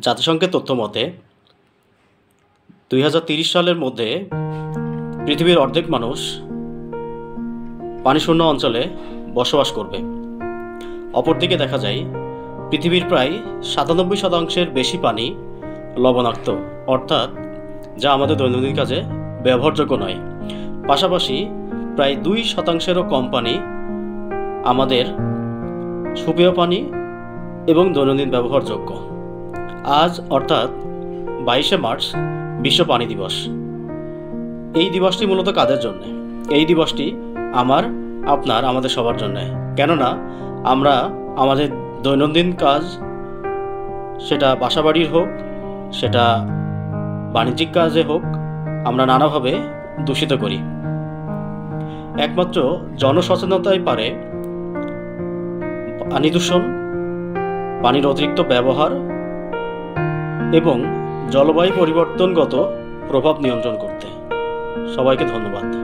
জাতিসংঘের তথ্য মতে 2030 সালের মধ্যে পৃথিবীর অর্ধেক মানুষ পানিশূন্য অঞ্চলে বসবাস করবে। অপরদিকে দেখা যায় পৃথিবীর প্রায় 97% বেশি পানি লবণাক্ত, অর্থাৎ যা আমাদের দৈনন্দিন কাজে ব্যবহারযোগ্য নয়। পাশাপাশি প্রায় 2%-এরও কম পানি আমাদের সুপেয় পানি এবং দৈনন্দিন ব্যবহারযোগ্য। আজ অর্থাৎ 22শে মার্চ বিশ্ব পানি দিবস। এই দিবসটি মূলত কাদের জন্য? এই দিবসটি আমাদের সবার জন্য। কেননা আমরা আমাদের দৈনন্দিন কাজ, সেটা বাসাবাড়ির হোক, সেটা বাণিজ্যিক কাজে হোক, আমরা নানাভাবে দূষিত করি। একমাত্র জনসচেতনতাই পারে পানি দূষণ, পানির অতিরিক্ত ব্যবহার এবং জলবায়ু পরিবর্তনগত প্রভাব নিয়ন্ত্রণ করতে। সবাইকে ধন্যবাদ।